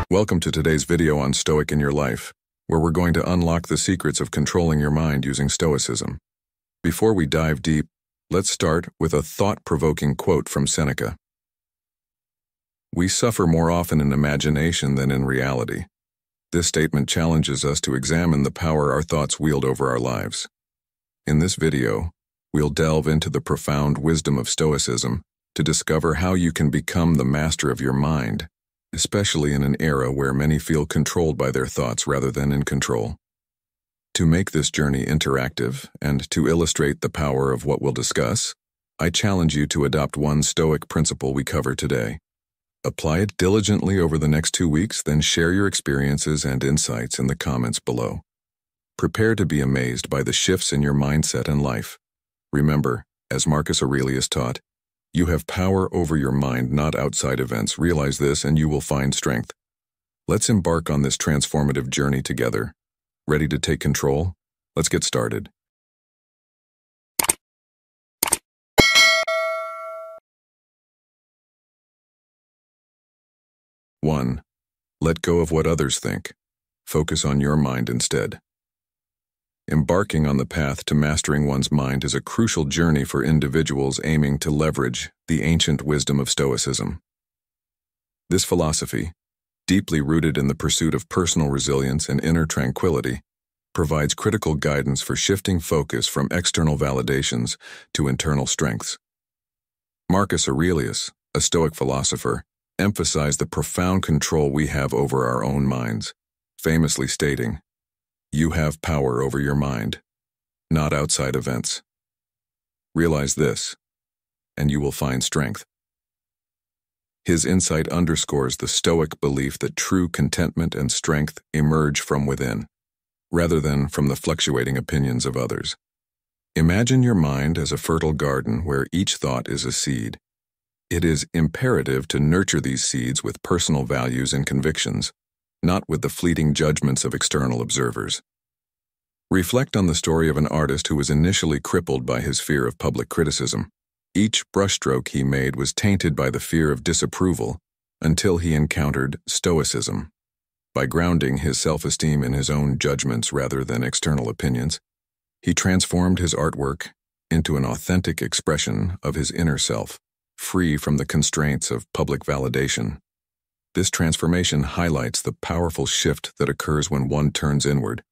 Welcome to today's video on Stoic in your life, where we're going to unlock the secrets of controlling your mind using Stoicism. Before we dive deep, let's start with a thought-provoking quote from Seneca. "We suffer more often in imagination than in reality." This statement challenges us to examine the power our thoughts wield over our lives. In this video, we'll delve into the profound wisdom of Stoicism to discover how you can become the master of your mind, especially in an era where many feel controlled by their thoughts rather than in control. To make this journey interactive and to illustrate the power of what we'll discuss, I challenge you to adopt one Stoic principle we cover today. Apply it diligently over the next 2 weeks, then share your experiences and insights in the comments below. Prepare to be amazed by the shifts in your mindset and life. Remember, as Marcus Aurelius taught, you have power over your mind, not outside events. Realize this and you will find strength. Let's embark on this transformative journey together. Ready to take control? Let's get started. One, let go of what others think. Focus on your mind instead. Embarking on the path to mastering one's mind is a crucial journey for individuals aiming to leverage the ancient wisdom of Stoicism. This philosophy, deeply rooted in the pursuit of personal resilience and inner tranquility, provides critical guidance for shifting focus from external validations to internal strengths. Marcus Aurelius, a Stoic philosopher, emphasized the profound control we have over our own minds, famously stating, "You have power over your mind, not outside events. Realize this, and you will find strength." His insight underscores the Stoic belief that true contentment and strength emerge from within, rather than from the fluctuating opinions of others. Imagine your mind as a fertile garden where each thought is a seed. It is imperative to nurture these seeds with personal values and convictions, not with the fleeting judgments of external observers. Reflect on the story of an artist who was initially crippled by his fear of public criticism. Each brushstroke he made was tainted by the fear of disapproval until he encountered Stoicism. By grounding his self-esteem in his own judgments rather than external opinions, he transformed his artwork into an authentic expression of his inner self, free from the constraints of public validation. This transformation highlights the powerful shift that occurs when one turns inward,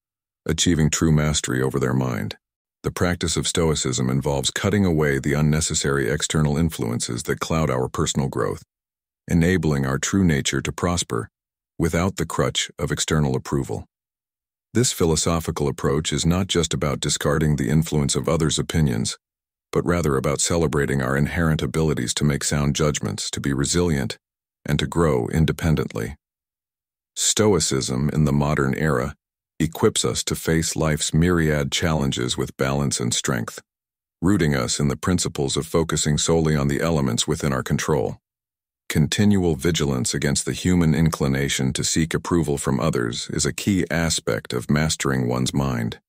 achieving true mastery over their mind. The practice of Stoicism involves cutting away the unnecessary external influences that cloud our personal growth, enabling our true nature to prosper without the crutch of external approval. This philosophical approach is not just about discarding the influence of others' opinions, but rather about celebrating our inherent abilities to make sound judgments, to be resilient, and to grow independently. Stoicism in the modern era equips us to face life's myriad challenges with balance and strength, rooting us in the principles of focusing solely on the elements within our control. Continual vigilance against the human inclination to seek approval from others is a key aspect of mastering one's mind.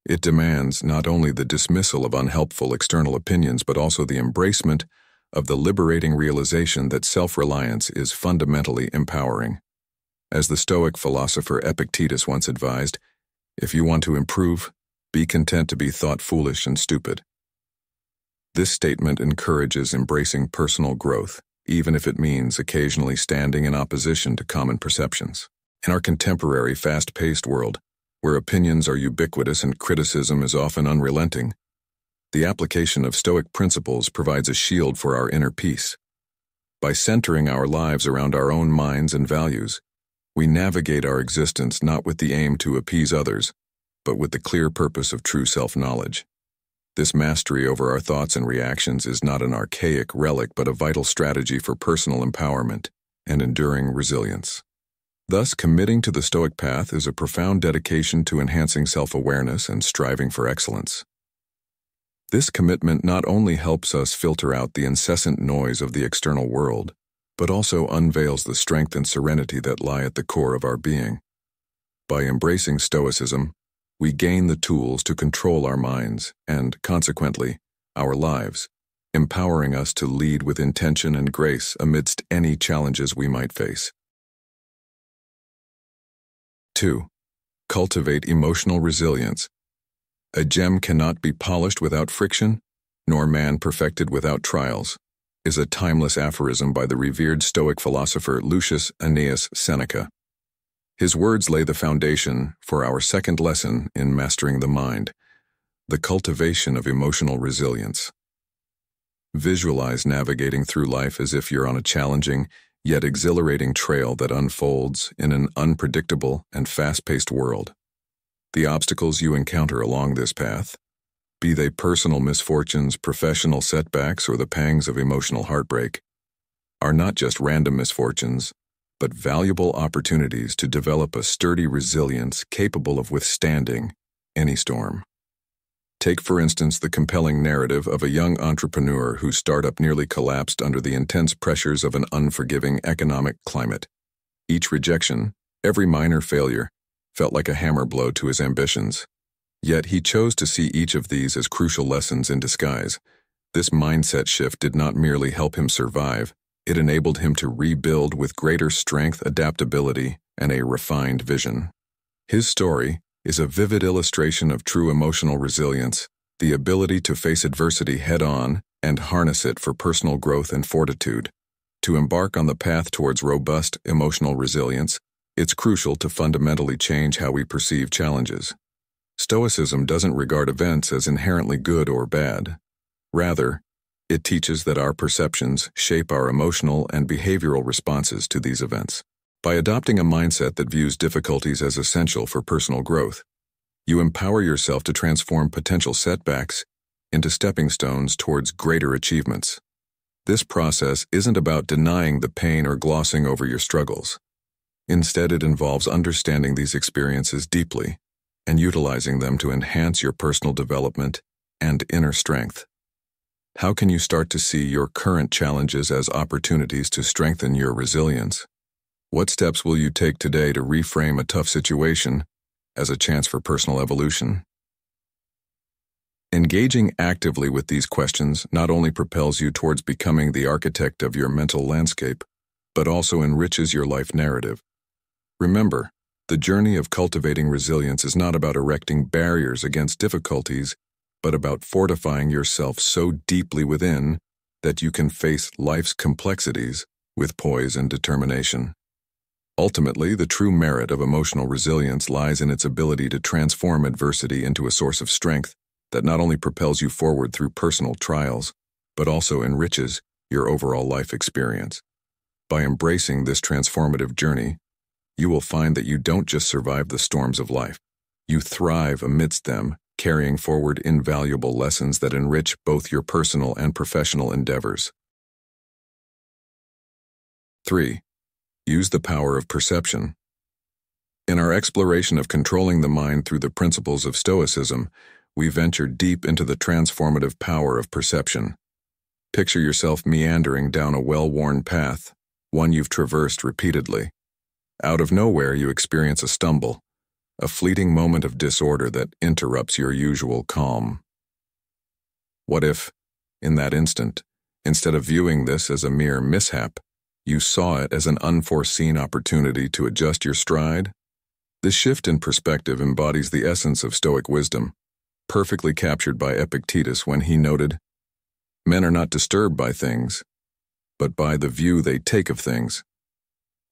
It demands not only the dismissal of unhelpful external opinions, but also the embracement of the liberating realization that self-reliance is fundamentally empowering. As the Stoic philosopher Epictetus once advised, if you want to improve, be content to be thought foolish and stupid. This statement encourages embracing personal growth, even if it means occasionally standing in opposition to common perceptions. In our contemporary, fast-paced world, where opinions are ubiquitous and criticism is often unrelenting, the application of Stoic principles provides a shield for our inner peace. By centering our lives around our own minds and values, we navigate our existence not with the aim to appease others, but with the clear purpose of true self-knowledge. This mastery over our thoughts and reactions is not an archaic relic, but a vital strategy for personal empowerment and enduring resilience. Thus, committing to the Stoic path is a profound dedication to enhancing self-awareness and striving for excellence. This commitment not only helps us filter out the incessant noise of the external world, but also unveils the strength and serenity that lie at the core of our being. By embracing Stoicism, we gain the tools to control our minds and, consequently, our lives, empowering us to lead with intention and grace amidst any challenges we might face. 2. Cultivate emotional resilience. A gem cannot be polished without friction, nor man perfected without trials, is a timeless aphorism by the revered Stoic philosopher Lucius Annaeus Seneca. His words lay the foundation for our second lesson in mastering the mind, the cultivation of emotional resilience. Visualize navigating through life as if you're on a challenging, yet exhilarating trail that unfolds in an unpredictable and fast-paced world. The obstacles you encounter along this path, be they personal misfortunes, professional setbacks, or the pangs of emotional heartbreak, are not just random misfortunes, but valuable opportunities to develop a sturdy resilience capable of withstanding any storm. Take, for instance, the compelling narrative of a young entrepreneur whose startup nearly collapsed under the intense pressures of an unforgiving economic climate. Each rejection, every minor failure, felt like a hammer blow to his ambitions. Yet he chose to see each of these as crucial lessons in disguise. This mindset shift did not merely help him survive, it enabled him to rebuild with greater strength, adaptability, and a refined vision. His story is a vivid illustration of true emotional resilience, the ability to face adversity head-on and harness it for personal growth and fortitude. To embark on the path towards robust emotional resilience, it's crucial to fundamentally change how we perceive challenges. Stoicism doesn't regard events as inherently good or bad. Rather, it teaches that our perceptions shape our emotional and behavioral responses to these events. By adopting a mindset that views difficulties as essential for personal growth, you empower yourself to transform potential setbacks into stepping stones towards greater achievements. This process isn't about denying the pain or glossing over your struggles. Instead, it involves understanding these experiences deeply and utilizing them to enhance your personal development and inner strength. How can you start to see your current challenges as opportunities to strengthen your resilience? What steps will you take today to reframe a tough situation as a chance for personal evolution? Engaging actively with these questions not only propels you towards becoming the architect of your mental landscape, but also enriches your life narrative. Remember, the journey of cultivating resilience is not about erecting barriers against difficulties, but about fortifying yourself so deeply within that you can face life's complexities with poise and determination. Ultimately, the true merit of emotional resilience lies in its ability to transform adversity into a source of strength that not only propels you forward through personal trials, but also enriches your overall life experience. By embracing this transformative journey, you will find that you don't just survive the storms of life, you thrive amidst them, carrying forward invaluable lessons that enrich both your personal and professional endeavors. 3. Use the power of perception. In our exploration of controlling the mind through the principles of Stoicism, we venture deep into the transformative power of perception. Picture yourself meandering down a well-worn path, one you've traversed repeatedly. Out of nowhere, you experience a stumble, a fleeting moment of disorder that interrupts your usual calm. What if, in that instant, instead of viewing this as a mere mishap, you saw it as an unforeseen opportunity to adjust your stride? This shift in perspective embodies the essence of Stoic wisdom, perfectly captured by Epictetus when he noted, "Men are not disturbed by things, but by the view they take of things."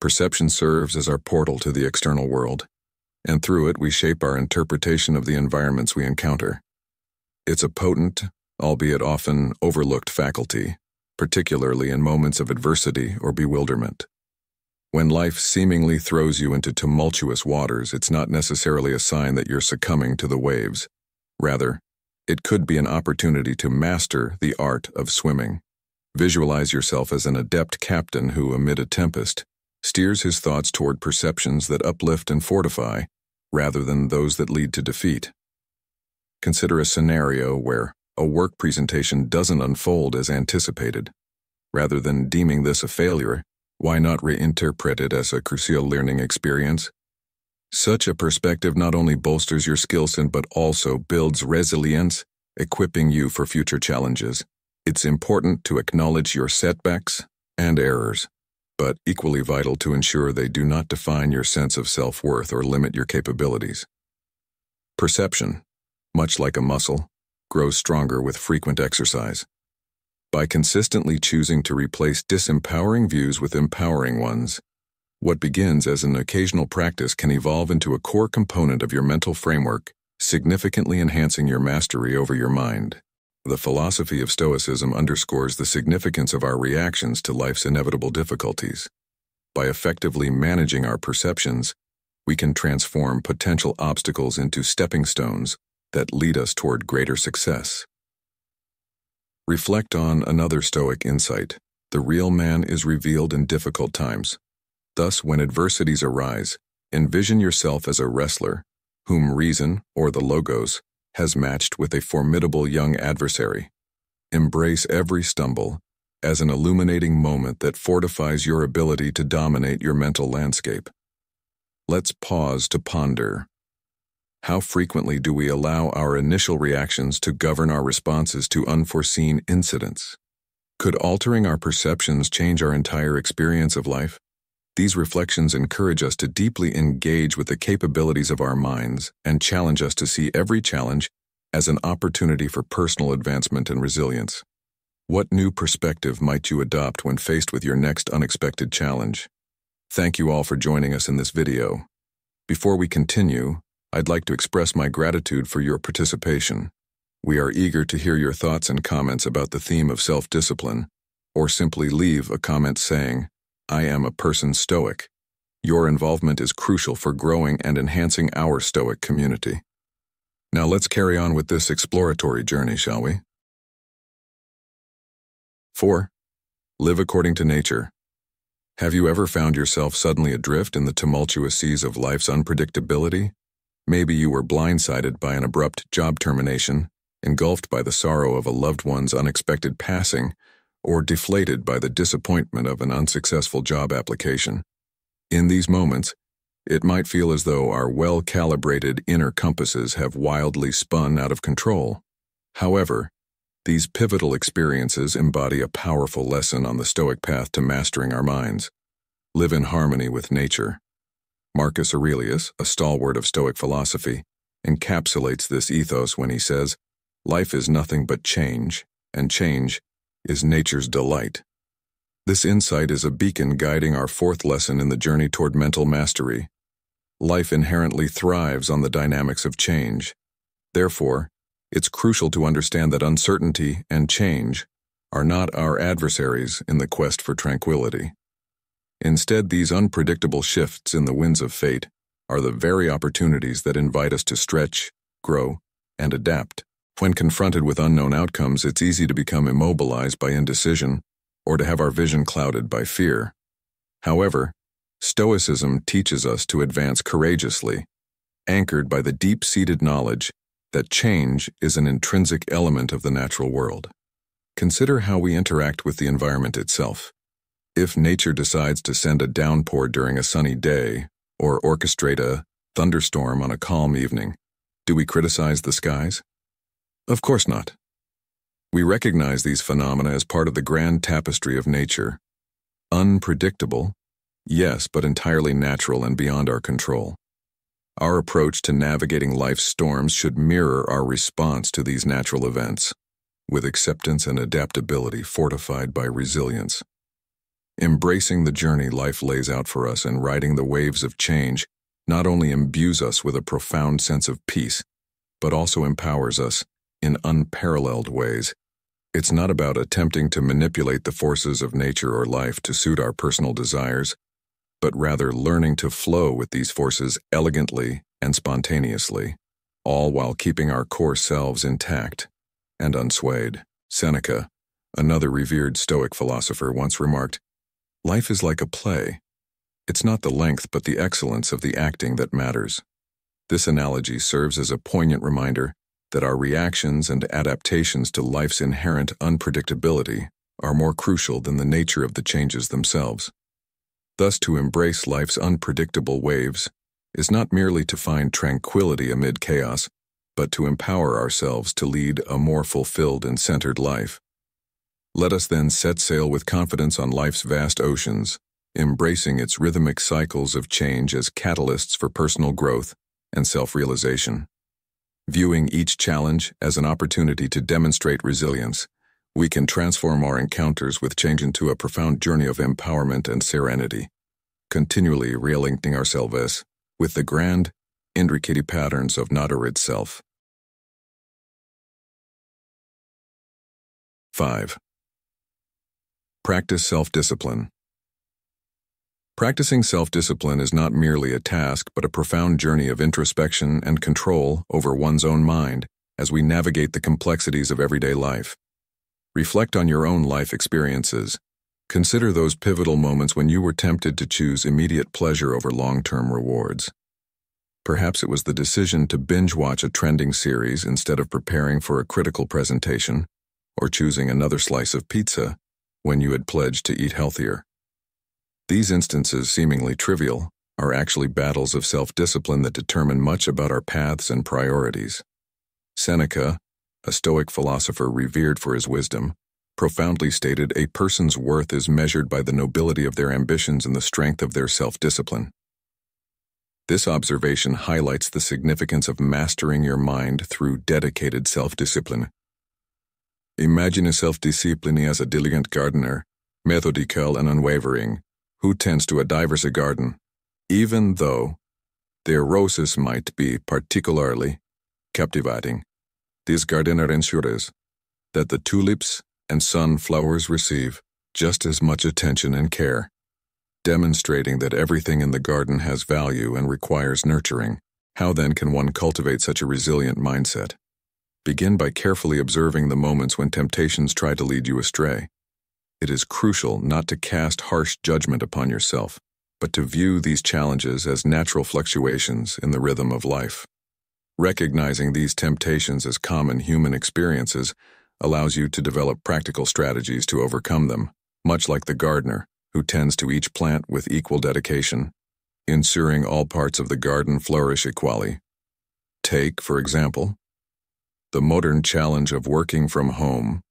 Perception serves as our portal to the external world, and through it we shape our interpretation of the environments we encounter. It's a potent, albeit often overlooked faculty, particularly in moments of adversity or bewilderment. When life seemingly throws you into tumultuous waters, it's not necessarily a sign that you're succumbing to the waves. Rather, it could be an opportunity to master the art of swimming. Visualize yourself as an adept captain who, amid a tempest, steers his thoughts toward perceptions that uplift and fortify, rather than those that lead to defeat. Consider a scenario where a work presentation doesn't unfold as anticipated. Rather than deeming this a failure, why not reinterpret it as a crucial learning experience? Such a perspective not only bolsters your skill set but also builds resilience, equipping you for future challenges. It's important to acknowledge your setbacks and errors, but equally vital to ensure they do not define your sense of self-worth or limit your capabilities. Perception, much like a muscle, grows stronger with frequent exercise. By consistently choosing to replace disempowering views with empowering ones, what begins as an occasional practice can evolve into a core component of your mental framework, significantly enhancing your mastery over your mind. The philosophy of Stoicism underscores the significance of our reactions to life's inevitable difficulties. By effectively managing our perceptions, we can transform potential obstacles into stepping stones that lead us toward greater success. Reflect on another Stoic insight. The real man is revealed in difficult times. Thus, when adversities arise, envision yourself as a wrestler, whom reason, or the logos, has matched with a formidable young adversary. Embrace every stumble as an illuminating moment that fortifies your ability to dominate your mental landscape. Let's pause to ponder. How frequently do we allow our initial reactions to govern our responses to unforeseen incidents? Could altering our perceptions change our entire experience of life? These reflections encourage us to deeply engage with the capabilities of our minds and challenge us to see every challenge as an opportunity for personal advancement and resilience. What new perspective might you adopt when faced with your next unexpected challenge? Thank you all for joining us in this video. Before we continue, I'd like to express my gratitude for your participation. We are eager to hear your thoughts and comments about the theme of self-discipline, or simply leave a comment saying, "I am a person Stoic." Your involvement is crucial for growing and enhancing our Stoic community. Now let's carry on with this exploratory journey, shall we? 4. Live according to nature. Have you ever found yourself suddenly adrift in the tumultuous seas of life's unpredictability? Maybe you were blindsided by an abrupt job termination, engulfed by the sorrow of a loved one's unexpected passing, or deflated by the disappointment of an unsuccessful job application. In these moments, it might feel as though our well-calibrated inner compasses have wildly spun out of control. However, these pivotal experiences embody a powerful lesson on the Stoic path to mastering our minds. Live in harmony with nature. Marcus Aurelius, a stalwart of Stoic philosophy, encapsulates this ethos when he says, "Life is nothing but change, and change is nature's delight." This insight is a beacon guiding our fourth lesson in the journey toward mental mastery. Life inherently thrives on the dynamics of change. Therefore, it's crucial to understand that uncertainty and change are not our adversaries in the quest for tranquility. Instead, these unpredictable shifts in the winds of fate are the very opportunities that invite us to stretch, grow, and adapt. When confronted with unknown outcomes, it's easy to become immobilized by indecision or to have our vision clouded by fear. However, Stoicism teaches us to advance courageously, anchored by the deep-seated knowledge that change is an intrinsic element of the natural world. Consider how we interact with the environment itself. If nature decides to send a downpour during a sunny day or orchestrate a thunderstorm on a calm evening, do we criticize the skies? Of course not. We recognize these phenomena as part of the grand tapestry of nature. Unpredictable, yes, but entirely natural and beyond our control. Our approach to navigating life's storms should mirror our response to these natural events, with acceptance and adaptability fortified by resilience. Embracing the journey life lays out for us and riding the waves of change not only imbues us with a profound sense of peace, but also empowers us in unparalleled ways. It's not about attempting to manipulate the forces of nature or life to suit our personal desires, but rather learning to flow with these forces elegantly and spontaneously, all while keeping our core selves intact and unswayed. Seneca, another revered Stoic philosopher, once remarked, "Life is like a play. It's not the length but the excellence of the acting that matters." This analogy serves as a poignant reminder that our reactions and adaptations to life's inherent unpredictability are more crucial than the nature of the changes themselves. Thus, to embrace life's unpredictable waves is not merely to find tranquility amid chaos, but to empower ourselves to lead a more fulfilled and centered life. Let us then set sail with confidence on life's vast oceans, embracing its rhythmic cycles of change as catalysts for personal growth and self-realization. Viewing each challenge as an opportunity to demonstrate resilience, we can transform our encounters with change into a profound journey of empowerment and serenity, continually realigning ourselves with the grand, intricate patterns of nature itself. 5. Practice self-discipline. Practicing self-discipline is not merely a task but a profound journey of introspection and control over one's own mind as we navigate the complexities of everyday life. Reflect on your own life experiences. Consider those pivotal moments when you were tempted to choose immediate pleasure over long-term rewards. Perhaps it was the decision to binge-watch a trending series instead of preparing for a critical presentation, or choosing another slice of pizza when you had pledged to eat healthier. These instances, seemingly trivial, are actually battles of self-discipline that determine much about our paths and priorities. Seneca, a Stoic philosopher revered for his wisdom, profoundly stated, "A person's worth is measured by the nobility of their ambitions and the strength of their self-discipline." This observation highlights the significance of mastering your mind through dedicated self-discipline. Imagine a self-discipline as a diligent gardener, methodical and unwavering, who tends to a diverse garden, even though their roses might be particularly captivating. This gardener ensures that the tulips and sunflowers receive just as much attention and care, demonstrating that everything in the garden has value and requires nurturing. How then can one cultivate such a resilient mindset? Begin by carefully observing the moments when temptations try to lead you astray. It is crucial not to cast harsh judgment upon yourself, but to view these challenges as natural fluctuations in the rhythm of life. Recognizing these temptations as common human experiences allows you to develop practical strategies to overcome them, much like the gardener, who tends to each plant with equal dedication, ensuring all parts of the garden flourish equally. Take, for example, the modern challenge of working from home,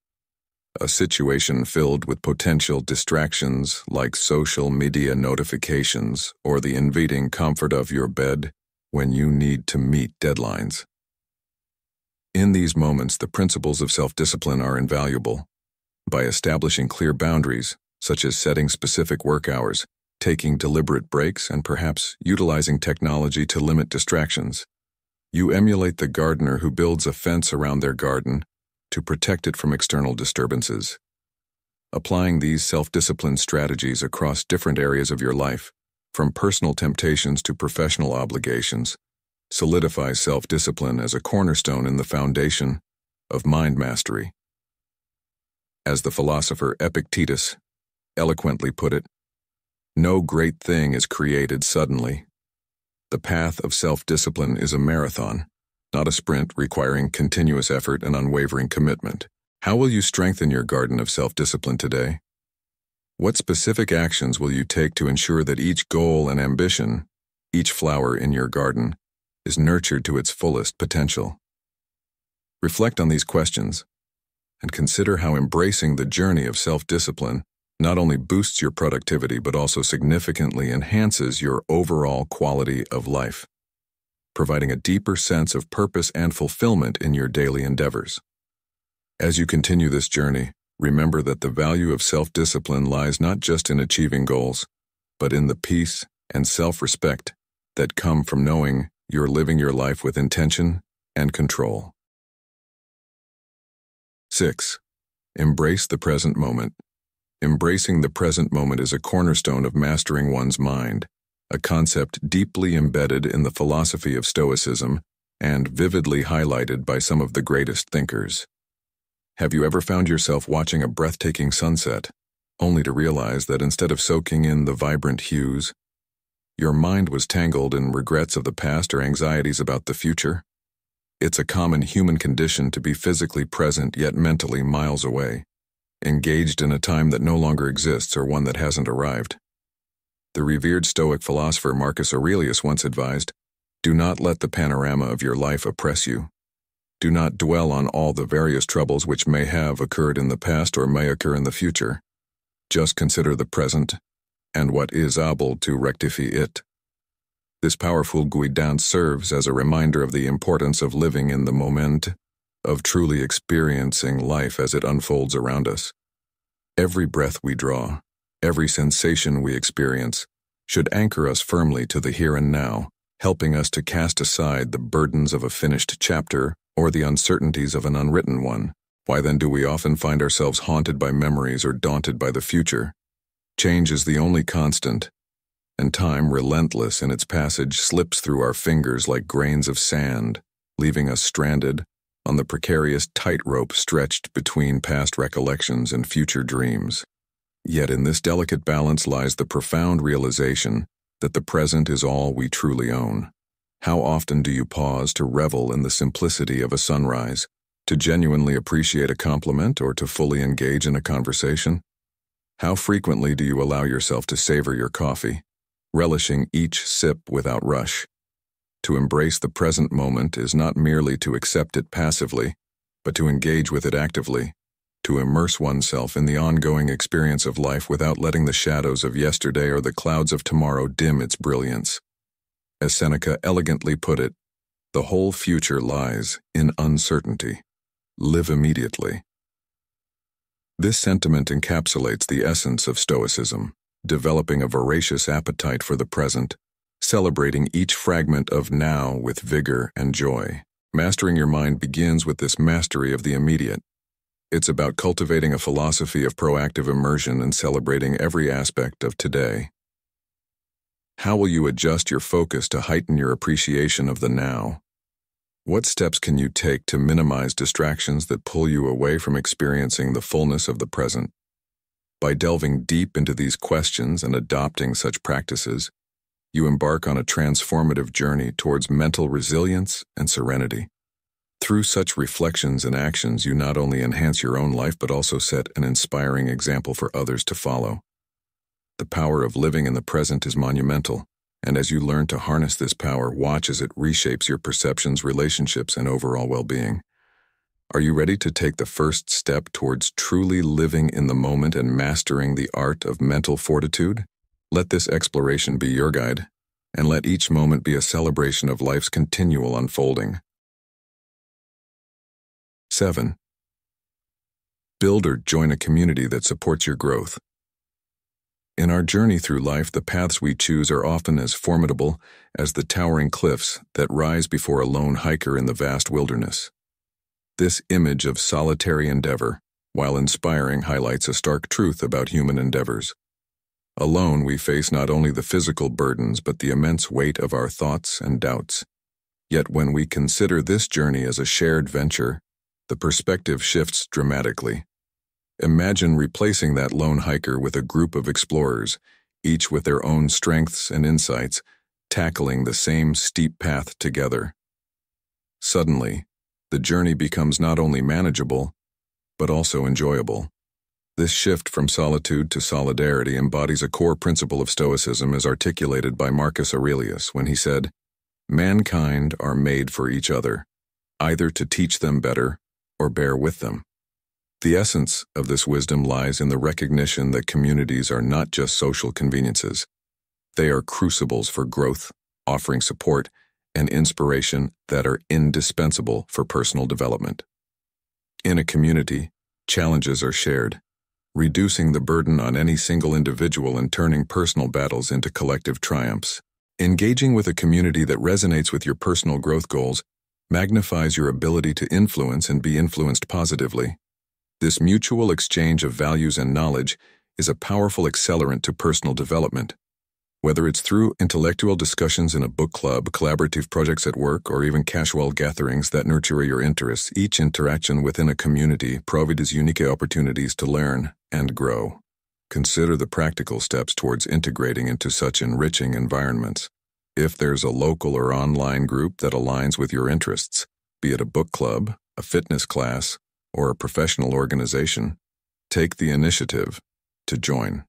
a situation filled with potential distractions like social media notifications or the invading comfort of your bed when you need to meet deadlines. In these moments, the principles of self-discipline are invaluable. By establishing clear boundaries, such as setting specific work hours, taking deliberate breaks, and perhaps utilizing technology to limit distractions, you emulate the gardener who builds a fence around their garden to protect it from external disturbances. Applying these self-discipline strategies across different areas of your life, from personal temptations to professional obligations, solidifies self-discipline as a cornerstone in the foundation of mind mastery. As the philosopher Epictetus eloquently put it, "No great thing is created suddenly. The path of self-discipline is a marathon, not a sprint requiring continuous effort and unwavering commitment." How will you strengthen your garden of self-discipline today? What specific actions will you take to ensure that each goal and ambition, each flower in your garden, is nurtured to its fullest potential? Reflect on these questions and consider how embracing the journey of self-discipline not only boosts your productivity but also significantly enhances your overall quality of life, providing a deeper sense of purpose and fulfillment in your daily endeavors. As you continue this journey, remember that the value of self-discipline lies not just in achieving goals, but in the peace and self-respect that come from knowing you're living your life with intention and control. 6. Embrace the present moment. Embracing the present moment is a cornerstone of mastering one's mind, a concept deeply embedded in the philosophy of Stoicism and vividly highlighted by some of the greatest thinkers. Have you ever found yourself watching a breathtaking sunset, only to realize that instead of soaking in the vibrant hues, your mind was tangled in regrets of the past or anxieties about the future? It's a common human condition to be physically present yet mentally miles away, engaged in a time that no longer exists or one that hasn't arrived. The revered Stoic philosopher Marcus Aurelius once advised, "Do not let the panorama of your life oppress you. Do not dwell on all the various troubles which may have occurred in the past or may occur in the future. Just consider the present and what is able to rectify it. This powerful guidance serves as a reminder of the importance of living in the moment, of truly experiencing life as it unfolds around us. Every breath we draw, every sensation we experience, should anchor us firmly to the here and now, helping us to cast aside the burdens of a finished chapter or the uncertainties of an unwritten one. Why then do we often find ourselves haunted by memories or daunted by the future? Change is the only constant, and time, relentless in its passage, slips through our fingers like grains of sand, leaving us stranded on the precarious tightrope stretched between past recollections and future dreams. Yet in this delicate balance lies the profound realization that the present is all we truly own. How often do you pause to revel in the simplicity of a sunrise, to genuinely appreciate a compliment, or to fully engage in a conversation? How frequently do you allow yourself to savor your coffee, relishing each sip without rush? To embrace the present moment is not merely to accept it passively, but to engage with it actively, to immerse oneself in the ongoing experience of life without letting the shadows of yesterday or the clouds of tomorrow dim its brilliance. As Seneca elegantly put it, the whole future lies in uncertainty. Live immediately. This sentiment encapsulates the essence of Stoicism, developing a voracious appetite for the present, celebrating each fragment of now with vigor and joy. Mastering your mind begins with this mastery of the immediate. It's about cultivating a philosophy of proactive immersion and celebrating every aspect of today. How will you adjust your focus to heighten your appreciation of the now? What steps can you take to minimize distractions that pull you away from experiencing the fullness of the present? By delving deep into these questions and adopting such practices, you embark on a transformative journey towards mental resilience and serenity. Through such reflections and actions, you not only enhance your own life but also set an inspiring example for others to follow. The power of living in the present is monumental, and as you learn to harness this power, watch as it reshapes your perceptions, relationships, and overall well-being. Are you ready to take the first step towards truly living in the moment and mastering the art of mental fortitude? Let this exploration be your guide, and let each moment be a celebration of life's continual unfolding. 7. Build or join a community that supports your growth. In our journey through life, the paths we choose are often as formidable as the towering cliffs that rise before a lone hiker in the vast wilderness. This image of solitary endeavor, while inspiring, highlights a stark truth about human endeavors. Alone, we face not only the physical burdens but the immense weight of our thoughts and doubts. Yet when we consider this journey as a shared venture, the perspective shifts dramatically. Imagine replacing that lone hiker with a group of explorers, each with their own strengths and insights, tackling the same steep path together. Suddenly, the journey becomes not only manageable, but also enjoyable. This shift from solitude to solidarity embodies a core principle of Stoicism as articulated by Marcus Aurelius when he said, "Mankind are made for each other, either to teach them better or bear with them." The essence of this wisdom lies in the recognition that communities are not just social conveniences. They are crucibles for growth, offering support and inspiration that are indispensable for personal development. In a community, challenges are shared, reducing the burden on any single individual and turning personal battles into collective triumphs. Engaging with a community that resonates with your personal growth goals magnifies your ability to influence and be influenced positively. This mutual exchange of values and knowledge is a powerful accelerant to personal development. Whether it's through intellectual discussions in a book club, collaborative projects at work, or even casual gatherings that nurture your interests, each interaction within a community provides unique opportunities to learn and grow. Consider the practical steps towards integrating into such enriching environments. If there's a local or online group that aligns with your interests, be it a book club, a fitness class, or a professional organization, take the initiative to join.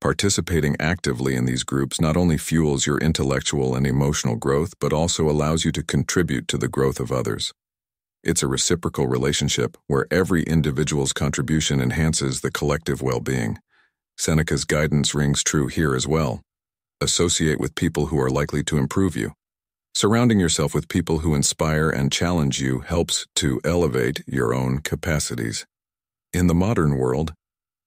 Participating actively in these groups not only fuels your intellectual and emotional growth, but also allows you to contribute to the growth of others. It's a reciprocal relationship where every individual's contribution enhances the collective well-being. Seneca's guidance rings true here as well. Associate with people who are likely to improve you. Surrounding yourself with people who inspire and challenge you helps to elevate your own capacities. In the modern world,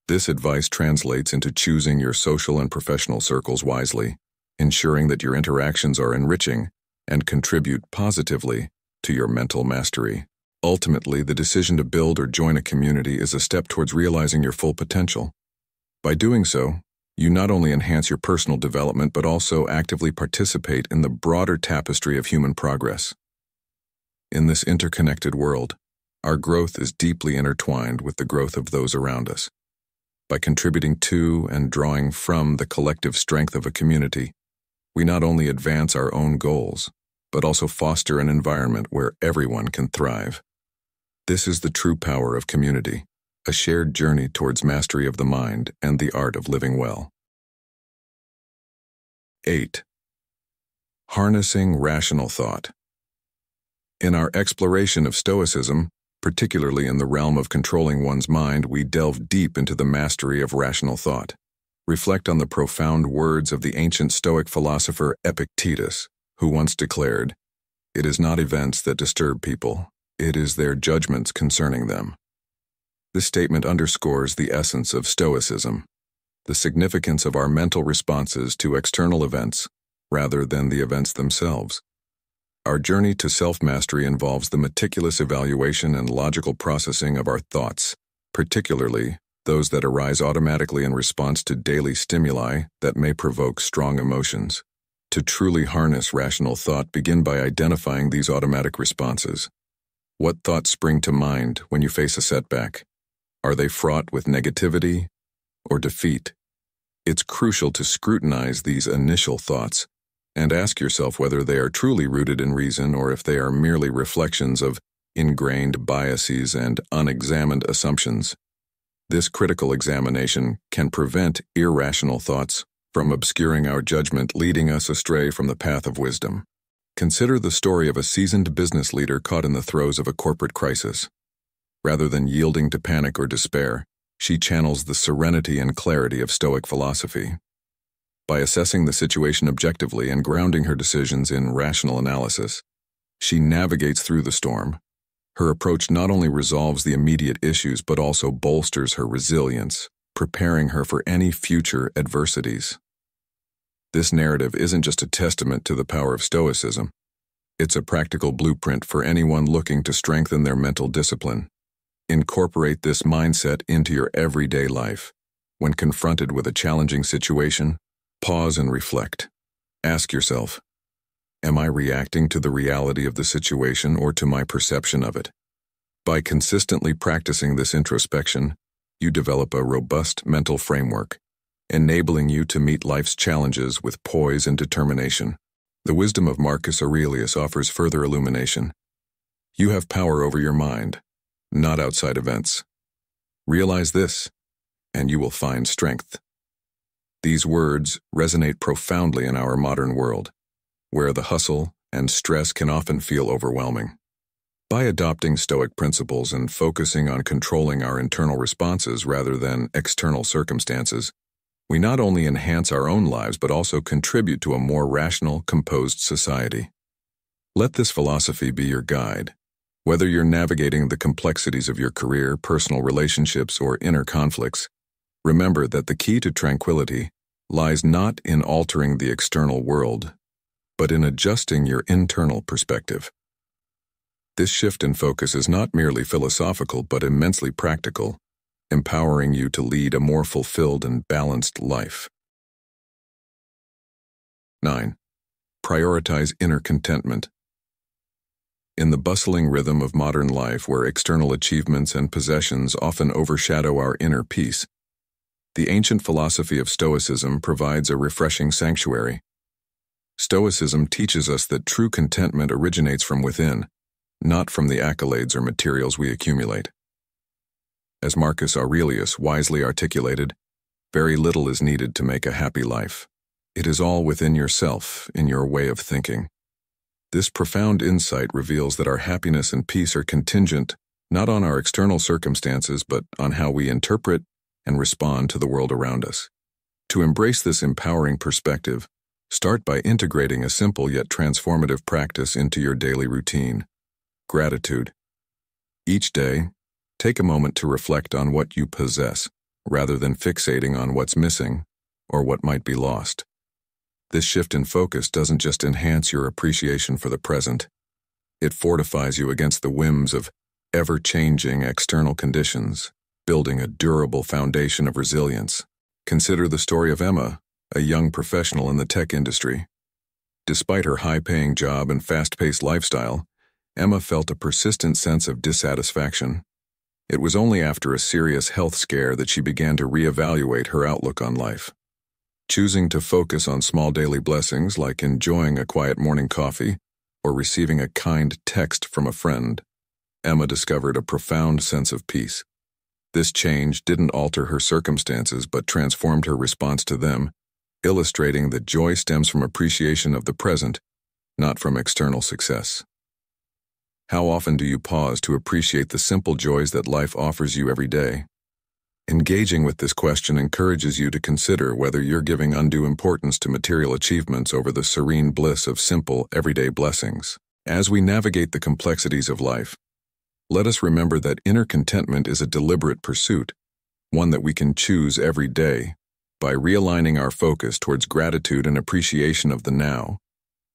this advice translates into choosing your social and professional circles wisely, ensuring that your interactions are enriching and contribute positively to your mental mastery. Ultimately, the decision to build or join a community is a step towards realizing your full potential. By doing so, you not only enhance your personal development but also actively participate in the broader tapestry of human progress. In this interconnected world, our growth is deeply intertwined with the growth of those around us. By contributing to and drawing from the collective strength of a community, we not only advance our own goals, but also foster an environment where everyone can thrive. This is the true power of community, a shared journey towards mastery of the mind and the art of living well. 8. Harnessing rational thought. In our exploration of Stoicism, particularly in the realm of controlling one's mind, we delve deep into the mastery of rational thought. Reflect on the profound words of the ancient Stoic philosopher Epictetus, who once declared, "It is not events that disturb people, it is their judgments concerning them." This statement underscores the essence of Stoicism, the significance of our mental responses to external events, rather than the events themselves. Our journey to self-mastery involves the meticulous evaluation and logical processing of our thoughts, particularly those that arise automatically in response to daily stimuli that may provoke strong emotions. To truly harness rational thought, begin by identifying these automatic responses. What thoughts spring to mind when you face a setback? Are they fraught with negativity or defeat? It's crucial to scrutinize these initial thoughts and ask yourself whether they are truly rooted in reason or if they are merely reflections of ingrained biases and unexamined assumptions. This critical examination can prevent irrational thoughts from obscuring our judgment, leading us astray from the path of wisdom. Consider the story of a seasoned business leader caught in the throes of a corporate crisis. Rather than yielding to panic or despair, she channels the serenity and clarity of Stoic philosophy. By assessing the situation objectively and grounding her decisions in rational analysis, she navigates through the storm. Her approach not only resolves the immediate issues but also bolsters her resilience, preparing her for any future adversities. This narrative isn't just a testament to the power of Stoicism. It's a practical blueprint for anyone looking to strengthen their mental discipline. Incorporate this mindset into your everyday life. When confronted with a challenging situation, pause and reflect. Ask yourself, am I reacting to the reality of the situation or to my perception of it? By consistently practicing this introspection, you develop a robust mental framework, enabling you to meet life's challenges with poise and determination. The wisdom of Marcus Aurelius offers further illumination. You have power over your mind, not outside events. Realize this, and you will find strength. These words resonate profoundly in our modern world, where the hustle and stress can often feel overwhelming. By adopting Stoic principles and focusing on controlling our internal responses rather than external circumstances, we not only enhance our own lives but also contribute to a more rational, composed society. Let this philosophy be your guide. Whether you're navigating the complexities of your career, personal relationships, or inner conflicts, remember that the key to tranquility lies not in altering the external world, but in adjusting your internal perspective. This shift in focus is not merely philosophical but immensely practical, empowering you to lead a more fulfilled and balanced life. 9. Prioritize inner contentment. In the bustling rhythm of modern life where external achievements and possessions often overshadow our inner peace, the ancient philosophy of Stoicism provides a refreshing sanctuary. Stoicism teaches us that true contentment originates from within, not from the accolades or materials we accumulate. As Marcus Aurelius wisely articulated, very little is needed to make a happy life. It is all within yourself, in your way of thinking. This profound insight reveals that our happiness and peace are contingent not on our external circumstances, but on how we interpret and respond to the world around us. To embrace this empowering perspective, start by integrating a simple yet transformative practice into your daily routine: gratitude. Each day, take a moment to reflect on what you possess, rather than fixating on what's missing or what might be lost. This shift in focus doesn't just enhance your appreciation for the present, it fortifies you against the whims of ever-changing external conditions, building a durable foundation of resilience. Consider the story of Emma, a young professional in the tech industry. Despite her high-paying job and fast-paced lifestyle, Emma felt a persistent sense of dissatisfaction. It was only after a serious health scare that she began to reevaluate her outlook on life. Choosing to focus on small daily blessings like enjoying a quiet morning coffee or receiving a kind text from a friend, Emma discovered a profound sense of peace. This change didn't alter her circumstances but transformed her response to them, illustrating that joy stems from appreciation of the present, not from external success. How often do you pause to appreciate the simple joys that life offers you every day? Engaging with this question encourages you to consider whether you're giving undue importance to material achievements over the serene bliss of simple, everyday blessings. As we navigate the complexities of life, let us remember that inner contentment is a deliberate pursuit, one that we can choose every day. By realigning our focus towards gratitude and appreciation of the now,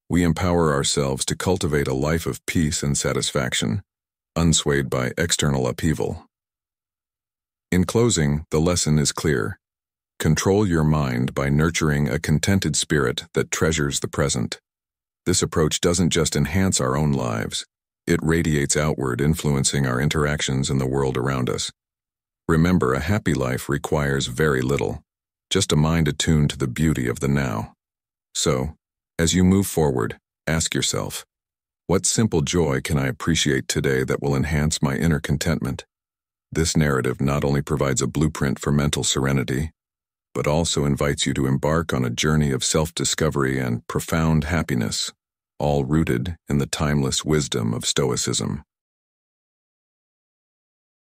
we empower ourselves to cultivate a life of peace and satisfaction, unswayed by external upheaval. In closing, the lesson is clear. Control your mind by nurturing a contented spirit that treasures the present. This approach doesn't just enhance our own lives, it radiates outward, influencing our interactions in the world around us. Remember, a happy life requires very little, just a mind attuned to the beauty of the now. So, as you move forward, ask yourself, what simple joy can I appreciate today that will enhance my inner contentment? This narrative not only provides a blueprint for mental serenity, but also invites you to embark on a journey of self-discovery and profound happiness, all rooted in the timeless wisdom of Stoicism.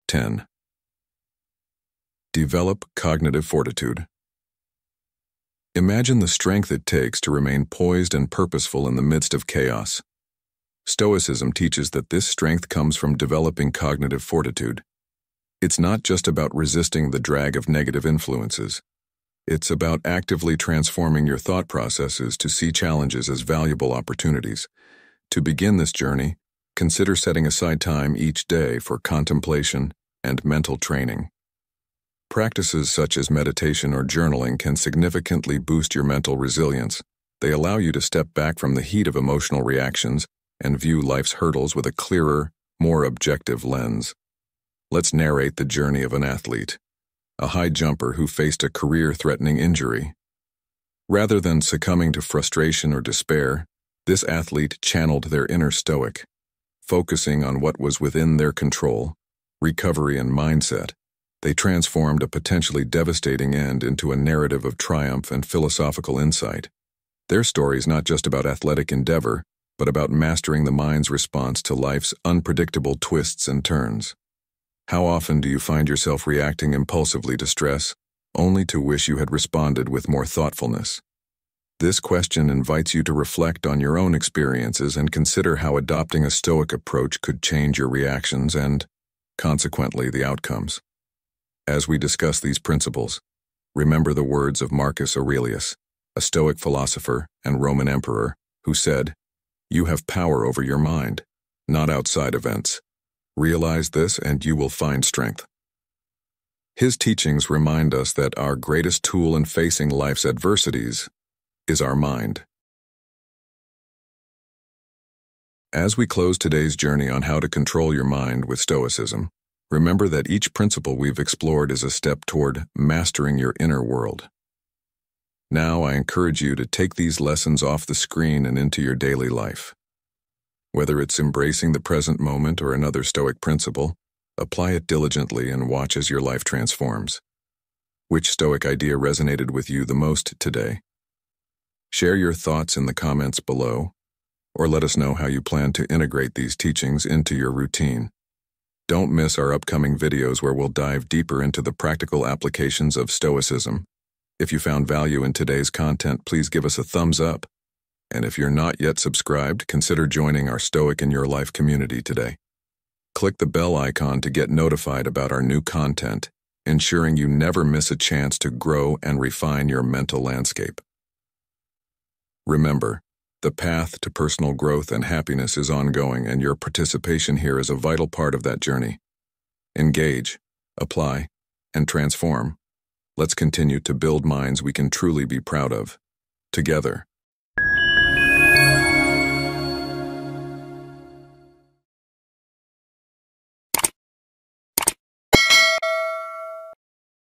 10. Develop cognitive fortitude. Imagine the strength it takes to remain poised and purposeful in the midst of chaos. Stoicism teaches that this strength comes from developing cognitive fortitude. It's not just about resisting the drag of negative influences. It's about actively transforming your thought processes to see challenges as valuable opportunities. To begin this journey, consider setting aside time each day for contemplation and mental training. Practices such as meditation or journaling can significantly boost your mental resilience. They allow you to step back from the heat of emotional reactions and view life's hurdles with a clearer, more objective lens. Let's narrate the journey of an athlete, a high jumper who faced a career-threatening injury. Rather than succumbing to frustration or despair, this athlete channeled their inner Stoic, focusing on what was within their control, recovery and mindset. They transformed a potentially devastating end into a narrative of triumph and philosophical insight. Their story is not just about athletic endeavor, but about mastering the mind's response to life's unpredictable twists and turns. How often do you find yourself reacting impulsively to stress, only to wish you had responded with more thoughtfulness? This question invites you to reflect on your own experiences and consider how adopting a Stoic approach could change your reactions and, consequently, the outcomes. As we discuss these principles, remember the words of Marcus Aurelius, a Stoic philosopher and Roman emperor, who said, "You have power over your mind, not outside events. Realize this and you will find strength." His teachings remind us that our greatest tool in facing life's adversities is our mind. As we close today's journey on how to control your mind with Stoicism, remember that each principle we've explored is a step toward mastering your inner world. Now I encourage you to take these lessons off the screen and into your daily life. Whether it's embracing the present moment or another Stoic principle, apply it diligently and watch as your life transforms. Which Stoic idea resonated with you the most today? Share your thoughts in the comments below, or let us know how you plan to integrate these teachings into your routine. Don't miss our upcoming videos where we'll dive deeper into the practical applications of Stoicism. If you found value in today's content, please give us a thumbs up. And if you're not yet subscribed, consider joining our Stoic in Your Life community today. Click the bell icon to get notified about our new content, ensuring you never miss a chance to grow and refine your mental landscape. Remember, the path to personal growth and happiness is ongoing, and your participation here is a vital part of that journey. Engage, apply, and transform. Let's continue to build minds we can truly be proud of. Together,